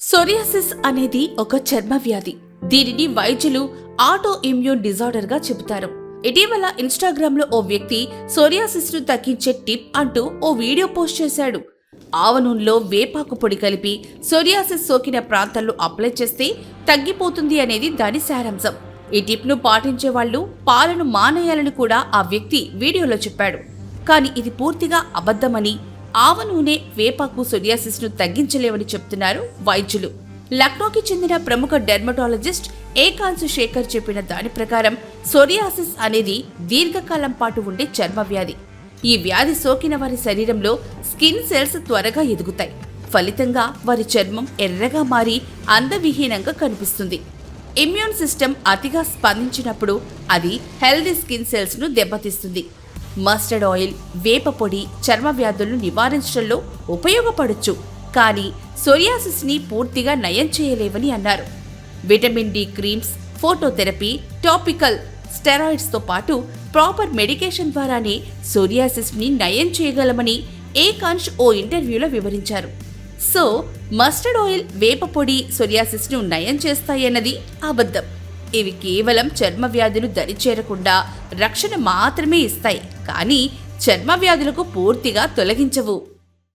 Psoriasis అనేది ఒక చర్మ వ్యాధి. దీనిని వైద్యులు ఆటో ఇమ్యూన్ డిజార్డర్ గా చెబుతారు. ఇటీవల ఇన్స్టాగ్రామ్ లో ఓ వ్యక్తి సోరియాసిస్ ను తగ్గించే టిప్ అంటూ ఓ వీడియో పోస్ట్ చేశాడు. ఆవ నూనెలో వేపాకు పొడి కలిపి సోరియాసిస్ సోకిన ప్రాంతాల్లో అప్లై చేస్తే తగ్గిపోతుంది అనేది దాని సారాంశం. ఈ టిప్ ను పాటించే వాళ్లు పాలను మానేయాలని కూడా ఆ వ్యక్తి వీడియోలో చెప్పాడు. కానీ ఇది పూర్తిగా అబద్ధమని, ఆవ నూనె, వేపాకు సోరియాసిస్ ను తగ్గించలేవని చెప్తున్నారు వైద్యులు. లక్నోకి చెందిన ప్రముఖ డెర్మటాలజిస్ట్ ఏకాంశ్ శేఖర్ చెప్పిన దాని ప్రకారం సోరియాసిస్ అనేది దీర్ఘకాలం పాటు ఉండే చర్మ వ్యాధి. ఈ వ్యాధి సోకిన వారి శరీరంలో స్కిన్ సెల్స్ త్వరగా ఎదుగుతాయి. ఫలితంగా వారి చర్మం ఎర్రగా మారి అందవిహీనంగా కనిపిస్తుంది. ఇమ్యూన్ సిస్టమ్ అతిగా స్పందించినప్పుడు అది హెల్దీ స్కిన్ సెల్స్ ను దెబ్బతీస్తుంది. మస్టర్డ్ ఆయిల్, వేప పొడి చర్మ వ్యాధులను నివారించడంలో ఉపయోగపడొచ్చు, కానీ సోరియాసిస్ ని పూర్తిగా నయం చేయలేవని అన్నారు. Vitamin D creams, phototherapy, topical steroids తో పాటు ప్రాపర్ మెడికేషన్ ద్వారానే సోరియాసిస్ ని నయం చేయగలమని ఏకాంశ్ ఓ ఇంటర్వ్యూలో వివరించారు. సో మస్టర్డ్ ఆయిల్, వేప పొడి సోరియాసిస్ ను నయం చేస్తాయన్నది అబద్ధం. ఇవి కేవలం చర్మ వ్యాధులు దరిచేరకుండా రక్షణ మాత్రమే ఇస్తాయి, కానీ చర్మ వ్యాధులకు పూర్తిగా తొలగించవు.